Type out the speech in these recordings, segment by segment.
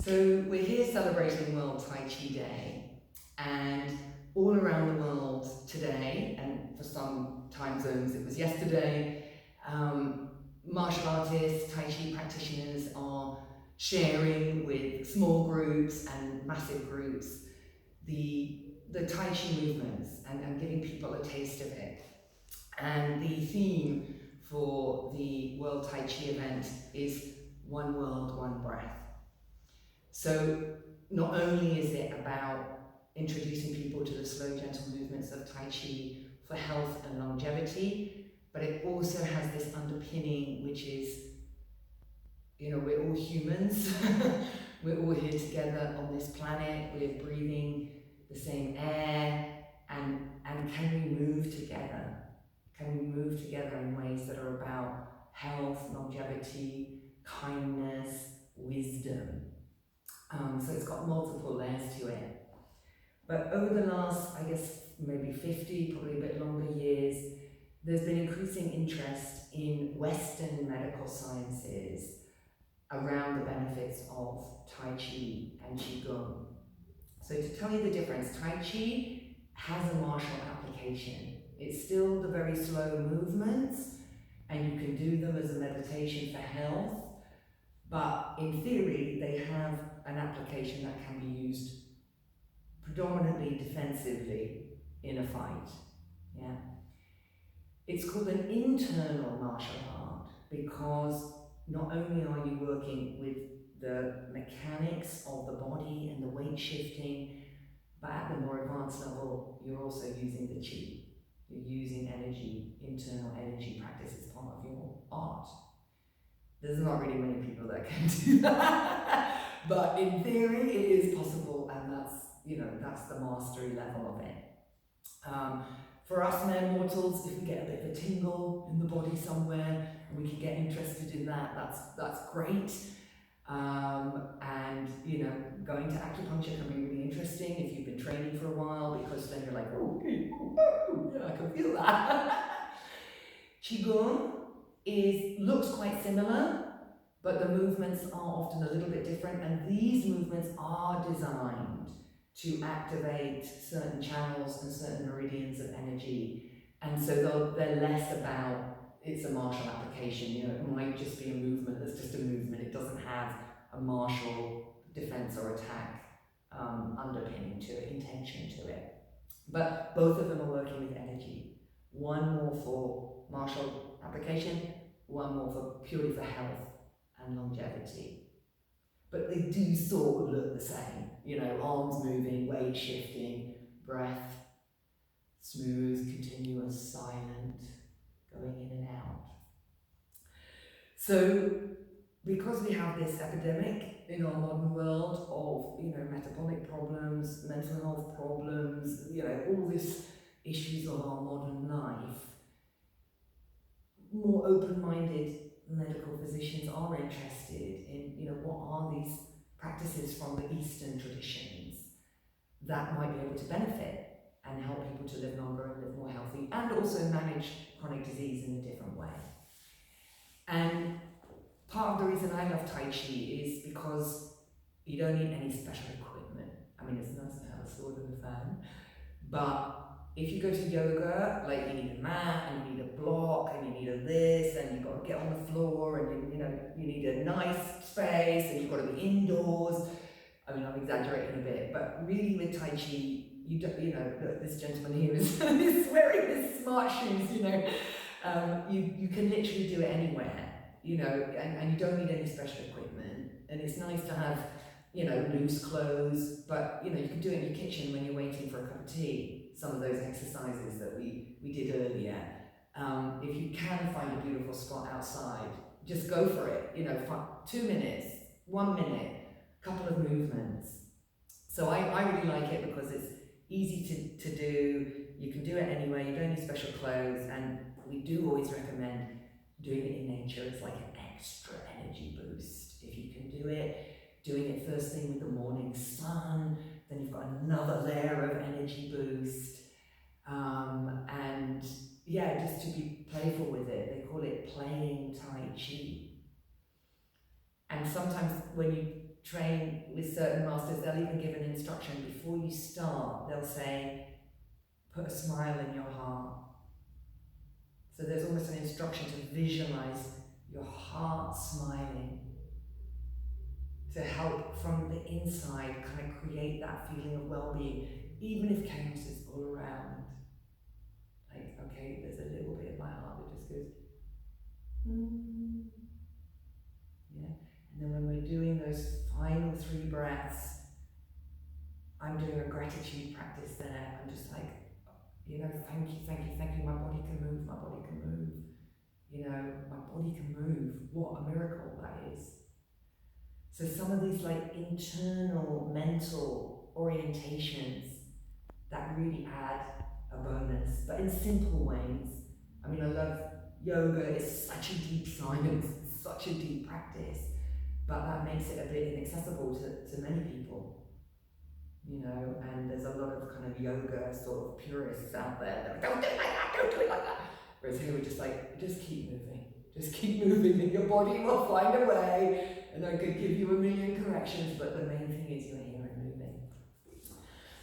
So we're here celebrating World Tai Chi Day, and all around the world today, and for some time zones it was yesterday, martial artists, Tai Chi practitioners are sharing with small groups and massive groups the Tai Chi movements and giving people a taste of it. And the theme for the World Tai Chi event is One World, One Breath. So not only is it about introducing people to the slow, gentle movements of Tai Chi for health and longevity, but it also has this underpinning, which is, we're all humans. We're all here together on this planet. We're breathing the same air, and can we move together? Can we move together in ways that are about health, longevity, kindness, wisdom? So it's got multiple layers to it. But over the last, I guess, maybe 50, probably a bit longer years, there's been increasing interest in Western medical sciences around the benefits of Tai Chi and Qigong. So to tell you the difference, Tai Chi has a martial application. It's still the very slow movements, and you can do them as a meditation for health, but in theory they have an application that can be used predominantly defensively in a fight. Yeah. It's called an internal martial art because not only are you working with the mechanics of the body and the weight shifting, but at the more advanced level, you're also using the chi. You're using energy, internal energy practice as part of your art. There's not really many people that can do that, but in theory it is possible, and that's the mastery level of it. For us mere mortals, if we get a bit of a tingle in the body somewhere and we can get interested in that, that's great. And going to acupuncture can be really interesting if you've been training for a while, because then you're like, oh, yeah, I can feel that. Qigong looks quite similar, but the movements are often a little bit different, and these movements are designed to activate certain channels and certain meridians of energy, and so they're less about it's a martial application. It might just be a movement that's just a movement. It doesn't have a martial defense or attack underpinning to it, intention to it. But both of them are working with energy. One more for martial application, one more for purely for health and longevity. But they do sort of look the same, arms moving, weight shifting, breath, smooth, continuous, silent, going in and out. So, because we have this epidemic in our modern world of, metabolic problems, mental health problems, all these issues of our modern life, more open-minded medical physicians are interested in, what are these practices from the Eastern traditions that might be able to benefit and help people to live longer and live more healthy, and also manage chronic disease in a different way. And part of the reason I love Tai Chi is because you don't need any special equipment. I mean, it's nice to have a sword and a fan, but if you go to yoga, like, you need a mat, and you need a block, and you need a this, and you've got to get on the floor, and you need a nice space, and you've got to be indoors. I mean, I'm exaggerating a bit, but really with Tai Chi, look, this gentleman here is wearing his smart shoes, you can literally do it anywhere, and you don't need any special equipment. And it's nice to have, loose clothes, but, you can do it in your kitchen when you're waiting for a cup of tea. Some of those exercises that we did earlier. If you can find a beautiful spot outside, just go for it. 2 minutes, 1 minute, couple of movements. So I really like it because it's easy to do. You can do it anywhere. You don't need special clothes, and we do always recommend doing it in nature. It's like an extra energy boost if you can do it. Doing it first thing with the morning sun, then you've got another layer of energy boost. And yeah, just to be playful with it. They call it playing Tai Chi. And sometimes when you train with certain masters, they'll even give an instruction before you start. They'll say, put a smile in your heart. So there's almost an instruction to visualize your heart smiling, to help from the inside kind of create that feeling of well-being, even if chaos is all around. Like, okay, there's a little bit of my heart that just goes, yeah. And then when we're doing those final 3 breaths, I'm doing a gratitude practice there. I'm just like, you know, thank you, thank you, thank you. My body can move, my body can move. You know, my body can move. What a miracle that is. So some of these like internal mental orientations that really add a bonus, but in simple ways. I mean, I love yoga. It's such a deep science, such a deep practice, but that makes it a bit inaccessible to many people. You know, and there's a lot of kind of yoga sort of purists out there that don't do it like that, don't do it like that. Whereas here we're just like, just keep moving, and your body will find a way. And I could give you a million corrections, but the main thing is you're here and moving.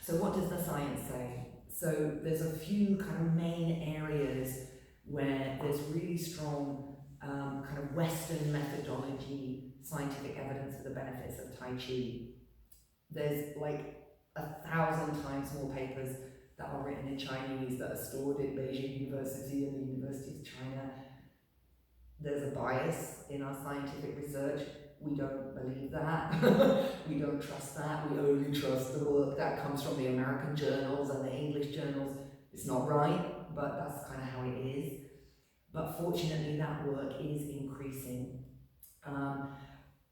So what does the science say? So there's a few kind of main areas where there's really strong kind of Western methodology, scientific evidence for the benefits of Tai Chi. There's like 1,000 times more papers that are written in Chinese that are stored in Beijing University and the University of China. There's a bias in our scientific research. We don't believe that. We don't trust that. We only trust the work that comes from the American journals and the English journals. It's not right, but that's kind of how it is. But fortunately, that work is increasing.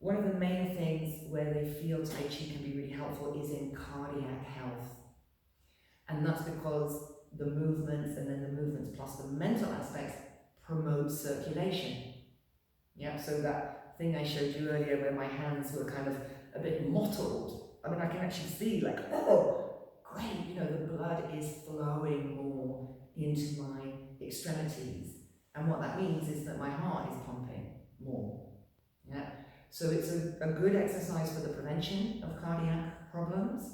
One of the main things where they feel Tai Chi can be really helpful is in cardiac health. And that's because the movements and then the movements plus the mental aspects promote circulation. Yeah, so that thing I showed you earlier where my hands were kind of a bit mottled. I mean, I can actually see like, oh, great, you know, the blood is flowing more into my extremities. And what that means is that my heart is pumping more. Yeah. So it's a good exercise for the prevention of cardiac problems,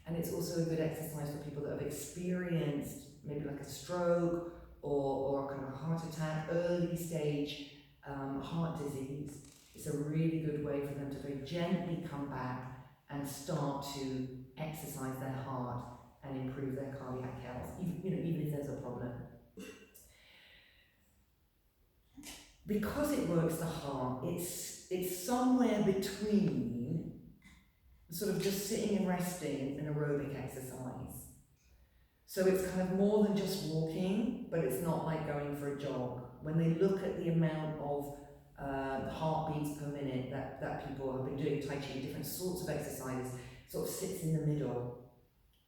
and it's also a good exercise for people that have experienced maybe like a stroke or a kind of heart attack, early stage heart disease. It's a really good way for them to very gently come back and start to exercise their heart and improve their cardiac health, even if there's a problem. Because it works the heart, it's somewhere between sort of just sitting and resting and aerobic exercise. So it's kind of more than just walking, but it's not like going for a jog. When they look at the amount of heartbeats per minute that people have been doing Tai Chi, different sorts of exercises, it sort of sits in the middle.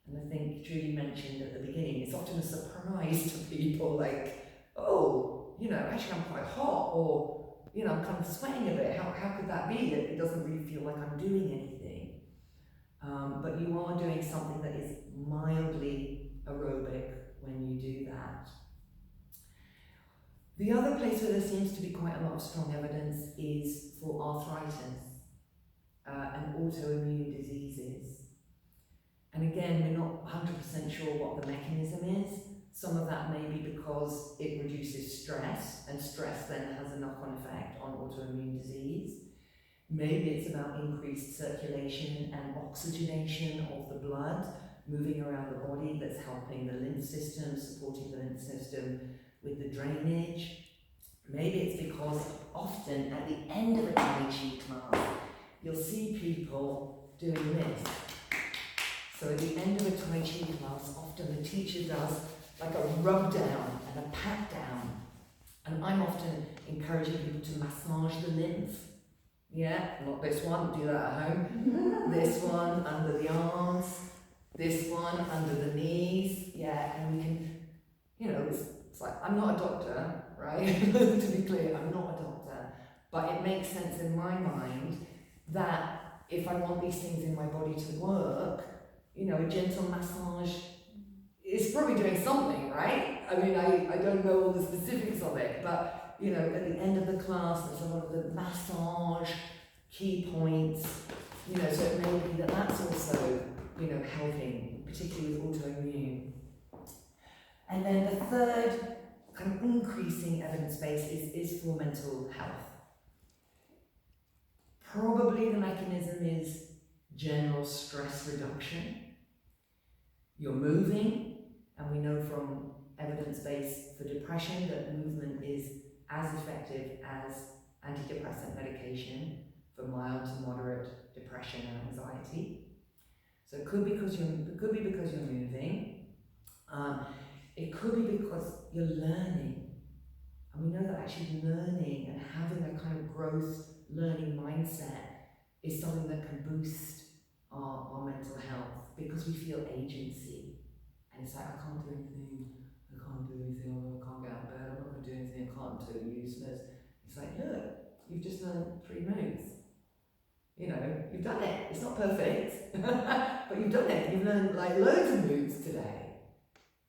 And I think Julie mentioned at the beginning, it's often a surprise to people, like, oh, you know, actually I'm quite hot, or, you know, I'm kind of sweating a bit. How could that be? It doesn't really feel like I'm doing anything. But you are doing something that is mildly aerobic when you do that. The other place where there seems to be quite a lot of strong evidence is for arthritis and autoimmune diseases. And again, we're not 100% sure what the mechanism is. Some of that may be because it reduces stress, and stress then has a knock-on effect on autoimmune disease. Maybe it's about increased circulation and oxygenation of the blood moving around the body that's helping the lymph system, supporting the lymph system with the drainage. Maybe it's because often at the end of a Tai Chi class, you'll see people doing this. So at the end of a Tai Chi class, often the teacher does like a rub down and a pat down. And I'm often encouraging people to massage the lymph. Yeah, not this one, do that at home. This one under the arms, this one under the knees. Yeah, and we can, you know, it's like, I'm not a doctor, right? To be clear, I'm not a doctor. But it makes sense in my mind that if I want these things in my body to work, you know, a gentle massage is probably doing something, right? I mean, I don't know all the specifics of it, but, you know, at the end of the class, there's a lot of the massage key points So it may be that that's also, helping, particularly with autoimmune. And then the third kind of increasing evidence base is for mental health. Probably the mechanism is general stress reduction. You're moving, and we know from evidence base for depression that movement is as effective as antidepressant medication for mild to moderate depression and anxiety. So it could be because you're moving. It could be because you're learning. And we know that actually learning and having a kind of growth learning mindset is something that can boost our mental health because we feel agency. And it's like, I can't do anything, I can't get out of bed, I'm not going to do anything, I can't, I'm totally useless. It's like, look, you've just learned 3 moves. You've done it. It's not perfect, but you've done it. You've learned like loads of moves today.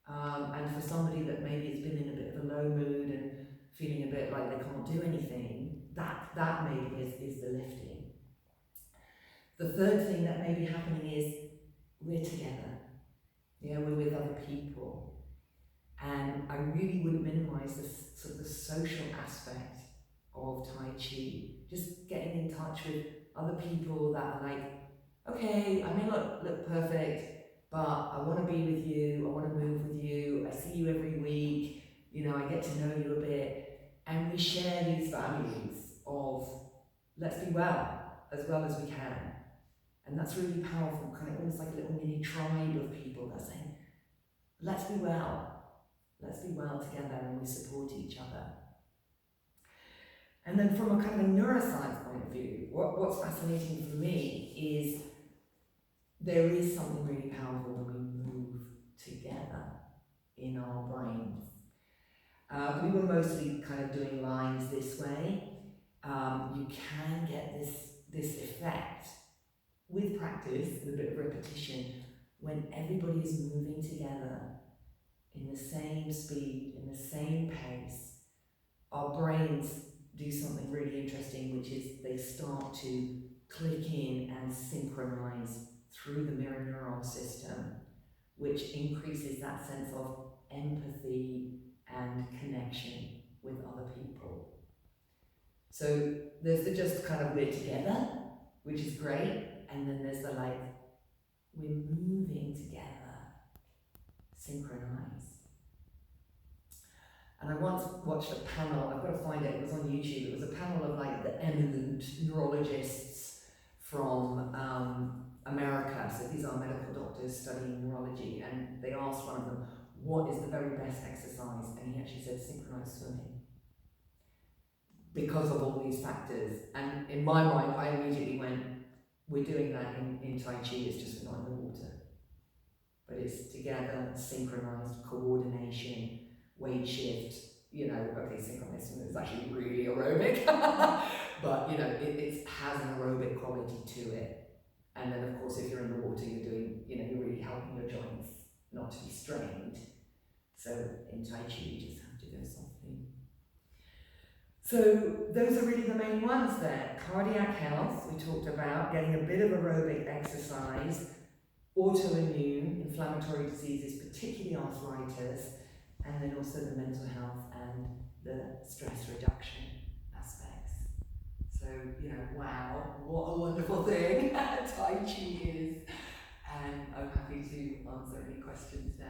And for somebody that maybe has been in a bit of a low mood and feeling a bit like they can't do anything, that maybe is the lifting. The third thing that may be happening is we're together. We're with other people. And I really wouldn't minimize the social aspect of Tai Chi. Just getting in touch with other people that are like, okay, I may not look perfect, but I want to be with you, I want to move with you, I see you every week, I get to know you a bit, and we share these values of let's be well as we can. And that's really powerful, kind of almost like a little mini tribe of people that are saying, let's be well together, and we support each other. And then from a kind of a neuroscience point of view, what's fascinating for me is there is something really powerful when we move together in our brains. We were mostly kind of doing lines this way. You can get this effect with practice and a bit of repetition when everybody is moving together in the same speed, in the same pace. Our brains do something really interesting, which is they start to click in and synchronize through the mirror neuron system, which increases that sense of empathy and connection with other people. So there's the just kind of we're together, which is great, and then there's the like, we're moving together, synchronized. And I once watched a panel, I've got to find it, it was on YouTube, it was a panel of like the eminent neurologists from America, so these are medical doctors studying neurology, and they asked one of them, what is the very best exercise? And he actually said synchronized swimming. Because of all these factors. And in my mind, I immediately went, we're doing that in Tai Chi, it's just we're not in the water. But it's together, synchronized, coordination, weight shift, okay, synchronized swimming is actually really aerobic, but it has an aerobic quality to it. And then of course, if you're in the water, you're doing, you're really helping your joints not to be strained. So in Tai Chi, you just have to go softly. So those are really the main ones there. Cardiac health, we talked about, getting a bit of aerobic exercise, autoimmune, inflammatory diseases, particularly arthritis, and then also the mental health and the stress reduction aspects. So, wow, what a wonderful thing Tai Chi is. And I'm happy to answer any questions now.